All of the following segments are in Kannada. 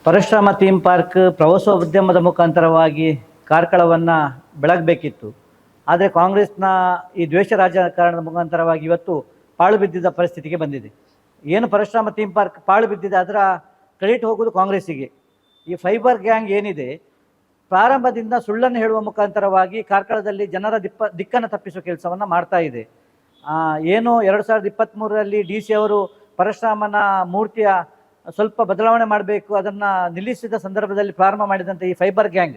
ಪರಶುರಾಮ ಥೀಮ್ ಪಾರ್ಕ್ ಪ್ರವಾಸೋದ್ಯಮದ ಮುಖಾಂತರವಾಗಿ ಕಾರ್ಕಳವನ್ನು ಬೆಳಗಬೇಕಿತ್ತು. ಆದರೆ ಕಾಂಗ್ರೆಸ್ನ ಈ ದ್ವೇಷ ರಾಜಕಾರಣದ ಮುಖಾಂತರವಾಗಿ ಇವತ್ತು ಪಾಳು ಬಿದ್ದಿದ್ದ ಪರಿಸ್ಥಿತಿಗೆ ಬಂದಿದೆ. ಏನು ಪರಶುರಾಮ ಥೀಮ್ ಪಾರ್ಕ್ ಪಾಳು ಬಿದ್ದಿದೆ, ಅದರ ಕ್ರೆಡಿಟ್ ಹೋಗೋದು ಕಾಂಗ್ರೆಸ್ಸಿಗೆ. ಈ ಫೈಬರ್ ಗ್ಯಾಂಗ್ ಏನಿದೆ, ಪ್ರಾರಂಭದಿಂದ ಸುಳ್ಳನ್ನು ಹೇಳುವ ಮುಖಾಂತರವಾಗಿ ಕಾರ್ಕಳದಲ್ಲಿ ಜನರ ದಿಕ್ಕನ್ನು ತಪ್ಪಿಸುವ ಕೆಲಸವನ್ನು ಮಾಡ್ತಾ ಇದೆ. ಏನು 2023ರಲ್ಲಿ DC ಅವರು ಪರಶುರಾಮನ ಮೂರ್ತಿಯ ಸ್ವಲ್ಪ ಬದಲಾವಣೆ ಮಾಡಬೇಕು, ಅದನ್ನು ನಿಲ್ಲಿಸಿದ ಸಂದರ್ಭದಲ್ಲಿ ಪ್ರಾರಂಭ ಮಾಡಿದಂಥ ಈ ಫೈಬರ್ ಗ್ಯಾಂಗ್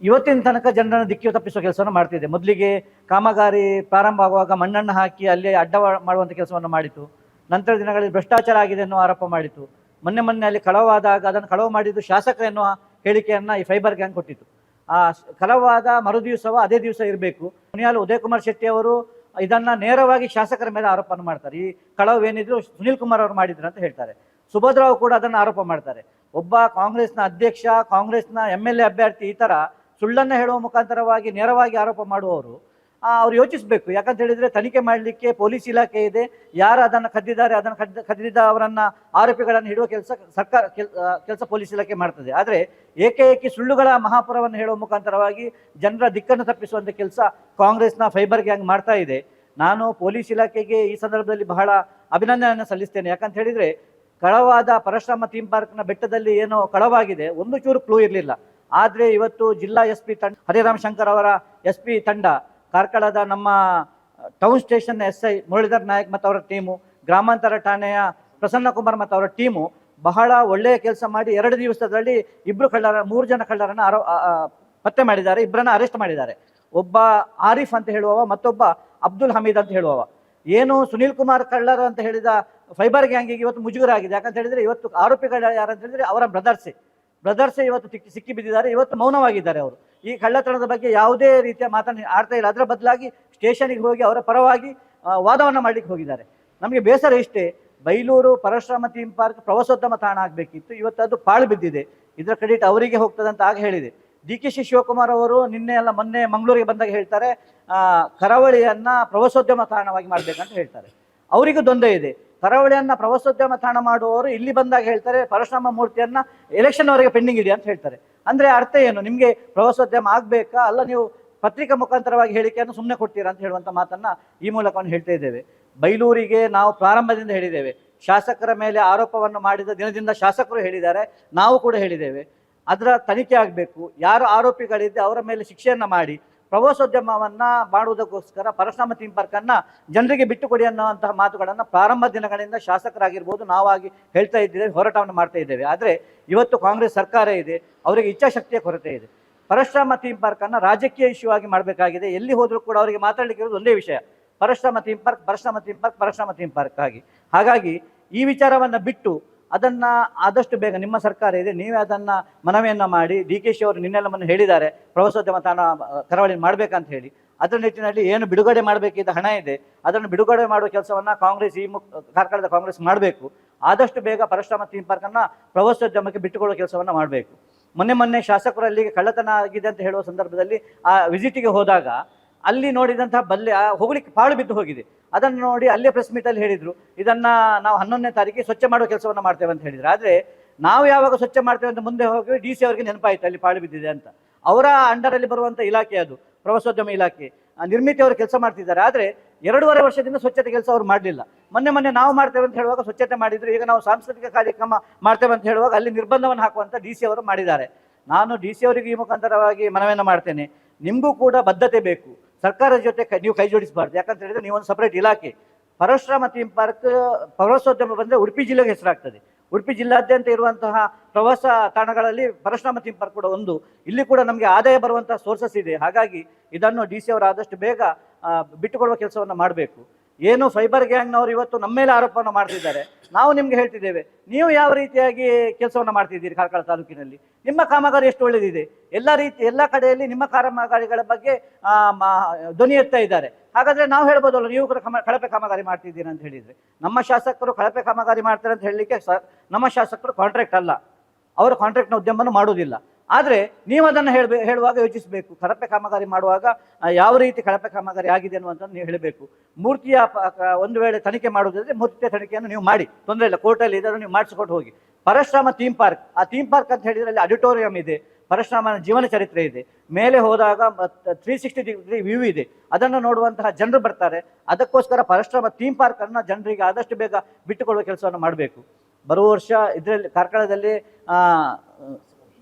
ಇವತ್ತಿನ ತನಕ ಜನರನ್ನು ದಿಕ್ಕು ತಪ್ಪಿಸುವ ಕೆಲಸವನ್ನು ಮಾಡ್ತಿದೆ. ಮೊದಲಿಗೆ ಕಾಮಗಾರಿ ಪ್ರಾರಂಭ ಆಗುವಾಗ ಮಣ್ಣನ್ನು ಹಾಕಿ ಅಲ್ಲಿ ಅಡ್ಡ ಮಾಡುವಂಥ ಕೆಲಸವನ್ನು ಮಾಡಿತು. ನಂತರ ದಿನಗಳಲ್ಲಿ ಭ್ರಷ್ಟಾಚಾರ ಆಗಿದೆ ಎನ್ನುವ ಆರೋಪ ಮಾಡಿತು. ಮೊನ್ನೆ ಅಲ್ಲಿ ಕಳವಾದಾಗ ಅದನ್ನು ಕಳವು ಮಾಡಿದ್ದು ಶಾಸಕ ಎನ್ನುವ ಹೇಳಿಕೆಯನ್ನು ಈ ಫೈಬರ್ ಗ್ಯಾಂಗ್ ಕೊಟ್ಟಿತ್ತು. ಆ ಕಳವಾದ ಮರುದಿವಸವ ಅದೇ ದಿವಸ ಇರಬೇಕು. ಮುನಿಯಾಲು ಉದಯ್ ಕುಮಾರ್ ಶೆಟ್ಟಿ ಅವರು ಇದನ್ನು ನೇರವಾಗಿ ಶಾಸಕರ ಮೇಲೆ ಆರೋಪವನ್ನು ಮಾಡ್ತಾರೆ. ಈ ಕಳವು ಏನಿದ್ರು ಸುನೀಲ್ ಕುಮಾರ್ ಅವರು ಮಾಡಿದ್ರು ಅಂತ ಹೇಳ್ತಾರೆ. ಸುಭದ್ರಾವ್ ಕೂಡ ಅದನ್ನು ಆರೋಪ ಮಾಡ್ತಾರೆ. ಒಬ್ಬ ಕಾಂಗ್ರೆಸ್ನ ಅಧ್ಯಕ್ಷ, ಕಾಂಗ್ರೆಸ್ನ MLA ಅಭ್ಯರ್ಥಿ ಈ ಥರ ಸುಳ್ಳನ್ನು ಹೇಳುವ ಮುಖಾಂತರವಾಗಿ ನೇರವಾಗಿ ಆರೋಪ ಮಾಡುವವರು ಅವ್ರು ಯೋಚಿಸಬೇಕು. ಯಾಕಂತ ಹೇಳಿದರೆ ತನಿಖೆ ಮಾಡಲಿಕ್ಕೆ ಪೊಲೀಸ್ ಇಲಾಖೆ ಇದೆ. ಯಾರು ಅದನ್ನು ಕದ್ದಿದ್ದಾರೆ, ಅದನ್ನು ಕದ್ದಿದ್ದ ಅವರನ್ನು ಆರೋಪಿಗಳನ್ನು ಹಿಡುವ ಕೆಲಸ ಪೊಲೀಸ್ ಇಲಾಖೆ ಮಾಡ್ತದೆ. ಆದರೆ ಏಕೈಕಿ ಸುಳ್ಳುಗಳ ಮಹಾಪುರವನ್ನು ಹೇಳುವ ಮುಖಾಂತರವಾಗಿ ಜನರ ದಿಕ್ಕನ್ನು ತಪ್ಪಿಸುವಂಥ ಕೆಲಸ ಕಾಂಗ್ರೆಸ್ನ ಫೈಬರ್ ಗ್ಯಾಂಗ್ ಮಾಡ್ತಾ ಇದೆ. ನಾನು ಪೊಲೀಸ್ ಇಲಾಖೆಗೆ ಈ ಸಂದರ್ಭದಲ್ಲಿ ಬಹಳ ಅಭಿನಂದನೆಯನ್ನು ಸಲ್ಲಿಸ್ತೇನೆ. ಯಾಕಂತ ಹೇಳಿದರೆ ಕಳವಾದ ಪರಶುರಾಮ ಥೀಮ್ ಪಾರ್ಕ್ನ ಬೆಟ್ಟದಲ್ಲಿ ಏನೋ ಕಳವಾಗಿದೆ, ಒಂದು ಚೂರು ಕ್ಲೂ ಇರಲಿಲ್ಲ. ಆದರೆ ಇವತ್ತು ಜಿಲ್ಲಾ SP ತಂಡ, ಹರಿರಾಮ್ ಶಂಕರ್ ಅವರ SP ತಂಡ, ಕಾರ್ಕಳದ ನಮ್ಮ town station SI Muralidhar Nayak ಮತ್ತು ಅವರ ಟೀಮು, ಗ್ರಾಮಾಂತರ ಠಾಣೆಯ ಪ್ರಸನ್ನ ಕುಮಾರ್ ಮತ್ತು ಅವರ ಟೀಮು ಬಹಳ ಒಳ್ಳೆಯ ಕೆಲಸ ಮಾಡಿ 2 ದಿವಸದಲ್ಲಿ 3 ಜನ ಕಳ್ಳರನ್ನು ಪತ್ತೆ ಮಾಡಿದ್ದಾರೆ. 2 ಅರೆಸ್ಟ್ ಮಾಡಿದ್ದಾರೆ. ಒಬ್ಬ ಆರಿಫ್ ಅಂತ ಹೇಳುವವ, ಮತ್ತೊಬ್ಬ ಅಬ್ದುಲ್ ಹಮೀದ್ ಅಂತ ಹೇಳುವವ. ಏನು ಸುನೀಲ್ ಕುಮಾರ್ ಕಳ್ಳರು ಅಂತ ಹೇಳಿದ ಫೈಬರ್ ಗ್ಯಾಂಗಿಗೆ ಇವತ್ತು ಮುಜುಗರ ಆಗಿದೆ. ಯಾಕಂತ ಹೇಳಿದರೆ ಇವತ್ತು ಆರೋಪಿಗಳು ಯಾರಂತ ಹೇಳಿದರೆ ಅವರ ಬ್ರದರ್ಸೇ ಇವತ್ತು ಸಿಕ್ಕಿ ಬಿದ್ದಿದ್ದಾರೆ. ಇವತ್ತು ಮೌನವಾಗಿದ್ದಾರೆ. ಅವರು ಈ ಕಳ್ಳತನದ ಬಗ್ಗೆ ಯಾವುದೇ ರೀತಿಯ ಆಡ್ತಾ ಇಲ್ಲ. ಅದರ ಬದಲಾಗಿ ಸ್ಟೇಷನಿಗೆ ಹೋಗಿ ಅವರ ಪರವಾಗಿ ವಾದವನ್ನು ಮಾಡಲಿಕ್ಕೆ ಹೋಗಿದ್ದಾರೆ. ನಮಗೆ ಬೇಸರ ಇಷ್ಟೇ, ಬೈಲೂರು ಪರಶುರಾಮ ಥೀಮ್ ಪಾರ್ಕ್ ಪ್ರವಾಸೋದ್ಯಮ ತಾಣ ಆಗಬೇಕಿತ್ತು. ಇವತ್ತು ಅದು ಪಾಳು ಬಿದ್ದಿದೆ. ಇದರ ಕ್ರೆಡಿಟ್ ಅವರಿಗೆ ಹೋಗ್ತದೆ ಅಂತ ಆಗ ಹೇಳಿದೆ. DK ಶಿವಕುಮಾರ್ ಅವರು ಮೊನ್ನೆ ಮಂಗಳೂರಿಗೆ ಬಂದಾಗ ಹೇಳ್ತಾರೆ, ಕರಾವಳಿಯನ್ನು ಪ್ರವಾಸೋದ್ಯಮ ತಾಣವಾಗಿ ಮಾಡಬೇಕಂತ ಹೇಳ್ತಾರೆ. ಅವರಿಗೂ ದ್ವಂದ್ವ ಇದೆ. ಕರಾವಳಿಯನ್ನು ಪ್ರವಾಸೋದ್ಯಮ ತಾಣ ಮಾಡುವವರು ಇಲ್ಲಿ ಬಂದಾಗ ಹೇಳ್ತಾರೆ ಪರಶುರಾಮ ಮೂರ್ತಿಯನ್ನು ಎಲೆಕ್ಷನ್ವರೆಗೆ ಪೆಂಡಿಂಗ್ ಇದೆ ಅಂತ ಹೇಳ್ತಾರೆ. ಅಂದರೆ ಅರ್ಥ ಏನು? ನಿಮಗೆ ಪ್ರವಾಸೋದ್ಯಮ ಆಗಬೇಕಾ, ಅಲ್ಲ ನೀವು ಪತ್ರಿಕಾ ಮುಖಾಂತರವಾಗಿ ಹೇಳಿಕೆಯನ್ನು ಸುಮ್ಮನೆ ಕೊಡ್ತೀರಾ ಅಂತ ಹೇಳುವಂಥ ಮಾತನ್ನು ಈ ಮೂಲಕವನ್ನು ಹೇಳ್ತಾ ಇದ್ದೇವೆ. ಬೈಲೂರಿಗೆ ನಾವು ಪ್ರಾರಂಭದಿಂದ ಹೇಳಿದ್ದೇವೆ, ಶಾಸಕರ ಮೇಲೆ ಆರೋಪವನ್ನು ಮಾಡಿದ ದಿನದಿಂದ ಶಾಸಕರು ಹೇಳಿದ್ದಾರೆ, ನಾವು ಕೂಡ ಹೇಳಿದ್ದೇವೆ. ಅದರ ತನಿಖೆ ಆಗಬೇಕು. ಯಾರು ಆರೋಪಿಗಳಿದ್ದೆ ಅವರ ಮೇಲೆ ಶಿಕ್ಷೆಯನ್ನು ಮಾಡಿ ಪ್ರವಾಸೋದ್ಯಮವನ್ನು ಮಾಡುವುದಕ್ಕೋಸ್ಕರ ಪರಶುರಾಮ ಥೀಮ್ ಪಾರ್ಕನ್ನು ಜನರಿಗೆ ಬಿಟ್ಟುಕೊಡಿ ಅನ್ನುವಂತಹ ಮಾತುಗಳನ್ನು ಪ್ರಾರಂಭ ದಿನಗಳಿಂದ ಶಾಸಕರಾಗಿರ್ಬೋದು ನಾವಾಗಿ ಹೇಳ್ತಾ ಇದ್ದೇವೆ, ಹೋರಾಟವನ್ನು ಮಾಡ್ತಾ ಇದ್ದೇವೆ. ಆದರೆ ಇವತ್ತು ಕಾಂಗ್ರೆಸ್ ಸರ್ಕಾರ ಇದೆ, ಅವರಿಗೆ ಇಚ್ಛಾಶಕ್ತಿಯ ಕೊರತೆ ಇದೆ. ಪರಶುರಾಮ ಥೀಮ್ ಪಾರ್ಕನ್ನು ರಾಜಕೀಯ ಇಶ್ಯೂ ಆಗಿ ಮಾಡಬೇಕಾಗಿದೆ. ಎಲ್ಲಿ ಹೋದರೂ ಕೂಡ ಅವರಿಗೆ ಮಾತಾಡಲಿಕ್ಕೆ ಇರೋದು ಒಂದೇ ವಿಷಯ, Parashurama theme park, Parashurama theme park, Parashurama theme park ಹಾಗಾಗಿ ಈ ವಿಚಾರವನ್ನು ಬಿಟ್ಟು ಅದನ್ನು ಆದಷ್ಟು ಬೇಗ, ನಿಮ್ಮ ಸರ್ಕಾರ ಇದೆ, ನೀವೇ ಅದನ್ನು ಮನವಿಯನ್ನು ಮಾಡಿ, DK ಅವರು ನಿನ್ನೆಲ್ಲವನ್ನು ಹೇಳಿದ್ದಾರೆ ಪ್ರವಾಸೋದ್ಯಮ ತಾಣ ಕರಾವಳಿ ಮಾಡಬೇಕಂತ ಹೇಳಿ. ಅದರ ನಿಟ್ಟಿನಲ್ಲಿ ಏನು ಬಿಡುಗಡೆ ಮಾಡಬೇಕಿದ್ದ ಹಣ ಇದೆ ಅದನ್ನು ಬಿಡುಗಡೆ ಮಾಡುವ ಕೆಲಸವನ್ನು ಕಾಂಗ್ರೆಸ್ ಕಾರ್ಕಳದ ಕಾಂಗ್ರೆಸ್ ಮಾಡಬೇಕು. ಆದಷ್ಟು ಬೇಗ ಪರಶುರಾಮ ಥೀಮ್ ಪಾರ್ಕನ್ನು ಪ್ರವಾಸೋದ್ಯಮಕ್ಕೆ ಬಿಟ್ಟುಕೊಳ್ಳುವ ಕೆಲಸವನ್ನು ಮಾಡಬೇಕು. ಮೊನ್ನೆ ಶಾಸಕರಲ್ಲಿ ಕಳ್ಳತನ ಆಗಿದೆ ಅಂತ ಹೇಳುವ ಸಂದರ್ಭದಲ್ಲಿ ಆ ವಿಸಿಟಿಗೆ ಹೋದಾಗ ಅಲ್ಲಿ ನೋಡಿದಂತಹ ಹೋಗ್ಲಿಕ್ಕೆ ಪಾಳು ಬಿದ್ದು ಹೋಗಿದೆ. ಅದನ್ನು ನೋಡಿ ಅಲ್ಲೇ ಪ್ರೆಸ್ ಮೀಟಲ್ಲಿ ಹೇಳಿದರು, ಇದನ್ನು ನಾವು 11ನೇ ತಾರೀಕಿಗೆ ಸ್ವಚ್ಛ ಮಾಡುವ ಕೆಲಸವನ್ನು ಮಾಡ್ತೇವೆ ಅಂತ ಹೇಳಿದರು. ಆದರೆ ನಾವು ಯಾವಾಗ ಸ್ವಚ್ಛ ಮಾಡ್ತೇವೆ ಅಂತ ಮುಂದೆ ಹೋಗಿ DC ಅವರಿಗೆ ನೆನಪಾಯಿತು ಅಲ್ಲಿ ಪಾಳು ಬಿದ್ದಿದೆ ಅಂತ. ಅವರ ಅಂಡರಲ್ಲಿ ಬರುವಂಥ ಇಲಾಖೆ ಅದು ಪ್ರವಾಸೋದ್ಯಮ ಇಲಾಖೆ, ನಿರ್ಮಿತಿ ಅವರು ಕೆಲಸ ಮಾಡ್ತಿದ್ದಾರೆ. ಆದರೆ 2.5 ವರ್ಷದಿಂದ ಸ್ವಚ್ಛತೆ ಕೆಲಸ ಅವರು ಮಾಡಲಿಲ್ಲ. ಮೊನ್ನೆ ನಾವು ಮಾಡ್ತೇವೆ ಅಂತ ಹೇಳುವಾಗ ಸ್ವಚ್ಛತೆ ಮಾಡಿದ್ರು. ಈಗ ನಾವು ಸಾಂಸ್ಕೃತಿಕ ಕಾರ್ಯಕ್ರಮ ಮಾಡ್ತೇವೆ ಅಂತ ಹೇಳುವಾಗ ಅಲ್ಲಿ ನಿರ್ಬಂಧವನ್ನು ಹಾಕುವಂಥ DC ಅವರು ಮಾಡಿದ್ದಾರೆ. ನಾನು DC ಅವರಿಗೆ ಈ ಮುಖಾಂತರವಾಗಿ ಮನವಿಯನ್ನು ಮಾಡ್ತೇನೆ, ನಿಮಗೂ ಕೂಡ ಬದ್ಧತೆ ಬೇಕು. ಸರ್ಕಾರದ ಜೊತೆ ನೀವು ಕೈ ಜೋಡಿಸಬಾರ್ದು. ಯಾಕಂತ ಹೇಳಿದರೆ ನೀವೊಂದು ಸಪ್ರೇಟ್ ಇಲಾಖೆ. ಪರಶುರಾಮ ಥೀಮ್ ಪಾರ್ಕ್ ಪ್ರವಾಸೋದ್ಯಮ ಬಂದರೆ ಉಡುಪಿ ಜಿಲ್ಲೆಗೆ ಹೆಸರಾಗ್ತದೆ. ಉಡುಪಿ ಜಿಲ್ಲಾದ್ಯಂತ ಇರುವಂತಹ ಪ್ರವಾಸ ತಾಣಗಳಲ್ಲಿ ಪರಶುರಾಮ ಥೀಮ್ ಪಾರ್ಕ್ ಕೂಡ ಒಂದು. ಇಲ್ಲಿ ಕೂಡ ನಮಗೆ ಆದಾಯ ಬರುವಂತಹ ಸೋರ್ಸಸ್ ಇದೆ. ಹಾಗಾಗಿ ಇದನ್ನು DC ಅವರು ಆದಷ್ಟು ಬೇಗ ಬಿಟ್ಟುಕೊಡುವ ಕೆಲಸವನ್ನು ಮಾಡಬೇಕು. ಏನು ಫೈಬರ್ ಗ್ಯಾಂಗ್ನವರು ಇವತ್ತು ನಮ್ಮ ಮೇಲೆ ಆರೋಪವನ್ನು ಮಾಡ್ತಿದ್ದಾರೆ. ನಾವು ನಿಮಗೆ ಹೇಳ್ತಿದ್ದೇವೆ, ನೀವು ಯಾವ ರೀತಿಯಾಗಿ ಕೆಲಸವನ್ನು ಮಾಡ್ತಿದ್ದೀರಿ ಕಾರ್ಕಳ ತಾಲೂಕಿನಲ್ಲಿ? ನಿಮ್ಮ ಕಾಮಗಾರಿ ಎಷ್ಟು ಒಳ್ಳೆಯದಿದೆ. ಎಲ್ಲ ಕಡೆಯಲ್ಲಿ ನಿಮ್ಮ ಕಾಮಗಾರಿಗಳ ಬಗ್ಗೆ ಧ್ವನಿ ಎತ್ತಾ ಇದ್ದಾರೆ. ಹಾಗಾದರೆ ನಾವು ಹೇಳ್ಬೋದಲ್ಲ, ನೀವು ಕೂಡ ಕಳಪೆ ಕಾಮಗಾರಿ ಮಾಡ್ತಿದ್ದೀರಿ ಅಂತ ಹೇಳಿದರೆ. ನಮ್ಮ ಶಾಸಕರು ಕಳಪೆ ಕಾಮಗಾರಿ ಮಾಡ್ತಾರೆ ಅಂತ ಹೇಳಲಿಕ್ಕೆ ನಮ್ಮ ಶಾಸಕರು ಕಾಂಟ್ರಾಕ್ಟ್ ಅಲ್ಲ, ಅವರು ಕಾಂಟ್ರಾಕ್ಟ್ನ ಉದ್ಯಮವನ್ನು ಮಾಡುವುದಿಲ್ಲ. ಆದರೆ ನೀವು ಅದನ್ನು ಹೇಳುವಾಗ ಯೋಚಿಸಬೇಕು. ಕಳಪೆ ಕಾಮಗಾರಿ ಮಾಡುವಾಗ ಯಾವ ರೀತಿ ಕಳಪೆ ಕಾಮಗಾರಿ ಆಗಿದೆ ಅನ್ನುವಂಥದ್ದು ನೀವು ಹೇಳಬೇಕು. ಮೂರ್ತಿಯ ಒಂದು ವೇಳೆ ತನಿಖೆ ಮಾಡುವುದಾದರೆ ಮೂರ್ತಿಯ ತನಿಖೆಯನ್ನು ನೀವು ಮಾಡಿ, ತೊಂದರೆ ಇಲ್ಲ, ಕೋರ್ಟಲ್ಲಿ ಇದನ್ನು ನೀವು ಮಾಡಿಸಿಕೊಂಡು ಹೋಗಿ. ಪರಶುರಾಮ ಥೀಮ್ ಪಾರ್ಕ್, ಆ ಥೀಮ್ ಪಾರ್ಕ್ ಅಂತ ಹೇಳಿದ್ರೆ ಅಲ್ಲಿ ಆಡಿಟೋರಿಯಂ ಇದೆ, ಪರಶುರಾಮನ ಜೀವನ ಚರಿತ್ರೆ ಇದೆ, ಮೇಲೆ ಹೋದಾಗ 360 ಡಿಗ್ರಿ ವ್ಯೂ ಇದೆ, ಅದನ್ನು ನೋಡುವಂತಹ ಜನರು ಬರ್ತಾರೆ. ಅದಕ್ಕೋಸ್ಕರ ಪರಶುರಾಮ ಥೀಮ್ ಪಾರ್ಕ್ ಅನ್ನು ಜನರಿಗೆ ಆದಷ್ಟು ಬೇಗ ಬಿಟ್ಟುಕೊಡುವ ಕೆಲಸವನ್ನು ಮಾಡಬೇಕು. ಬರುವ ವರ್ಷ ಇದರಲ್ಲಿ ಕಾರ್ಕಳದಲ್ಲಿ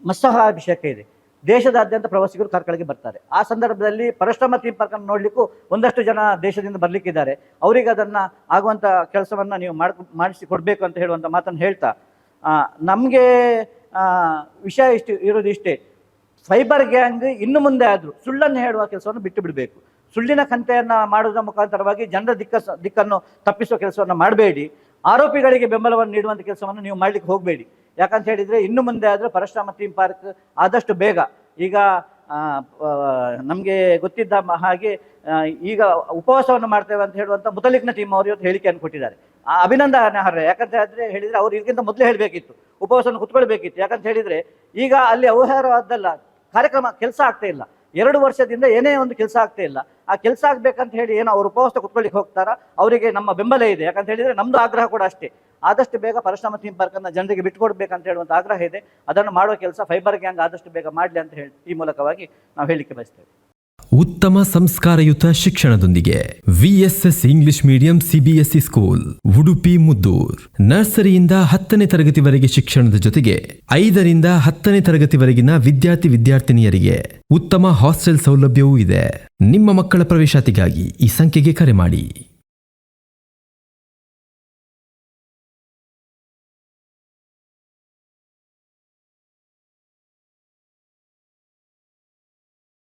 ಮತ್ಸ್ಯಾಭಿಷೇಕ ಇದೆ. ದೇಶದಾದ್ಯಂತ ಪ್ರವಾಸಿಗರು ಕಾರ್ಕಳಕ್ಕೆ ಬರ್ತಾರೆ. ಆ ಸಂದರ್ಭದಲ್ಲಿ ಪರಶುರಾಮ ಥೀಮ್ ಪಾರ್ಕ್ ಅನ್ನು ನೋಡಲಿಕ್ಕೂ ಒಂದಷ್ಟು ಜನ ದೇಶದಿಂದ ಬರಲಿಕ್ಕಿದ್ದಾರೆ. ಅವರಿಗೆ ಅದನ್ನು ಆಗುವಂಥ ಕೆಲಸವನ್ನು ನೀವು ಮಾಡಿಸಿ ಕೊಡಬೇಕು ಅಂತ ಹೇಳುವಂಥ ಮಾತನ್ನು ಹೇಳ್ತಾ, ನಮಗೆ ವಿಷಯ ಇರೋದು ಇಷ್ಟೇ, ಸೈಬರ್ ಗ್ಯಾಂಗ್ ಇನ್ನು ಮುಂದೆ ಆದರೂ ಸುಳ್ಳನ್ನು ಹೇಳುವ ಕೆಲಸವನ್ನು ಬಿಟ್ಟು ಬಿಡಬೇಕು. ಸುಳ್ಳಿನ ಕಂತೆಯನ್ನು ಮಾಡುವುದರ ಮುಖಾಂತರವಾಗಿ ಜನರ ದಿಕ್ಕನ್ನು ತಪ್ಪಿಸುವ ಕೆಲಸವನ್ನು ಮಾಡಬೇಡಿ. ಆರೋಪಿಗಳಿಗೆ ಬೆಂಬಲವನ್ನು ನೀಡುವಂಥ ಕೆಲಸವನ್ನು ನೀವು ಮಾಡಲಿಕ್ಕೆ ಹೋಗಬೇಡಿ. ಯಾಕಂತ ಹೇಳಿದರೆ ಇನ್ನು ಮುಂದೆ ಆದರೆ ಪರಶುರಾಮ ಥೀಮ್ ಪಾರ್ಕ್ ಆದಷ್ಟು ಬೇಗ, ಈಗ ನಮಗೆ ಗೊತ್ತಿದ್ದ ಹಾಗೆ ಈಗ ಉಪವಾಸವನ್ನು ಮಾಡ್ತೇವೆ ಅಂತ ಹೇಳುವಂಥ ಮುತಲಿಕ್ನ ಟೀಮ್ ಅವರು ಇವತ್ತು ಹೇಳಿಕೆಯನ್ನು ಕೊಟ್ಟಿದ್ದಾರೆ. ಅಭಿನಂದನೆ ಅರ್ಹ. ಯಾಕಂತ ಹೇಳಿದರೆ ಅವ್ರು ಇದಕ್ಕಿಂತ ಮೊದಲೇ ಹೇಳಬೇಕಿತ್ತು, ಉಪವಾಸವನ್ನು ಕುತ್ಕೊಳ್ಬೇಕಿತ್ತು. ಯಾಕಂತ ಹೇಳಿದರೆ ಈಗ ಅಲ್ಲಿ ಅವ್ಯವಹಾರವಾದ್ದಲ್ಲ, ಕಾರ್ಯಕ್ರಮ ಕೆಲಸ ಆಗ್ತಾ ಇಲ್ಲ. 2 ವರ್ಷದಿಂದ ಏನೇ ಒಂದು ಕೆಲಸ ಆಗ್ತಾ ಇಲ್ಲ. ಆ ಕೆಲಸ ಆಗ್ಬೇಕಂತ ಹೇಳಿ ಏನೋ ಅವರು ಉಪವಾಸ ಕುತ್ಕೊಳ್ಳಿಕ್ಕೆ ಹೋಗ್ತಾರ, ಅವರಿಗೆ ನಮ್ಮ ಬೆಂಬಲ ಇದೆ. ಯಾಕಂತ ಹೇಳಿದರೆ ನಮ್ಮದು ಆಗ್ರಹ ಕೂಡ ಅಷ್ಟೇ, ಆದಷ್ಟು ಬೇಗ ಪರಶುರಾಮ ಥೀಮ್ ಪಾರ್ಕನ್ನು ಜನರಿಗೆ ಬಿಟ್ಟುಕೊಡ್ಬೇಕಂತ ಹೇಳುವಂಥ ಆಗ್ರಹ ಇದೆ. ಅದನ್ನು ಮಾಡುವ ಕೆಲಸ ಫೈಬರ್ ಗ್ಯಾಂಗ್ ಆದಷ್ಟು ಬೇಗ ಮಾಡಲಿ ಅಂತ ಹೇಳಿ ಈ ಮೂಲಕವಾಗಿ ನಾವು ಹೇಳಲಿಕ್ಕೆ ಬಯಸ್ತೇವೆ. ಉತ್ತಮ ಸಂಸ್ಕಾರಯುತ ಶಿಕ್ಷಣದೊಂದಿಗೆ VSS English medium CBSE school Udupi Muddur. ನರ್ಸರಿಯಿಂದ 10ನೇ ತರಗತಿವರೆಗೆ ಶಿಕ್ಷಣದ ಜೊತೆಗೆ 5ರಿಂದ 10ನೇ ತರಗತಿವರೆಗಿನ ವಿದ್ಯಾರ್ಥಿನಿಯರಿಗೆ ಉತ್ತಮ ಹಾಸ್ಟೆಲ್ ಸೌಲಭ್ಯವೂ ಇದೆ. ನಿಮ್ಮ ಮಕ್ಕಳ ಪ್ರವೇಶಾತಿಗಾಗಿ ಈ ಸಂಖ್ಯೆಗೆ ಕರೆ ಮಾಡಿ.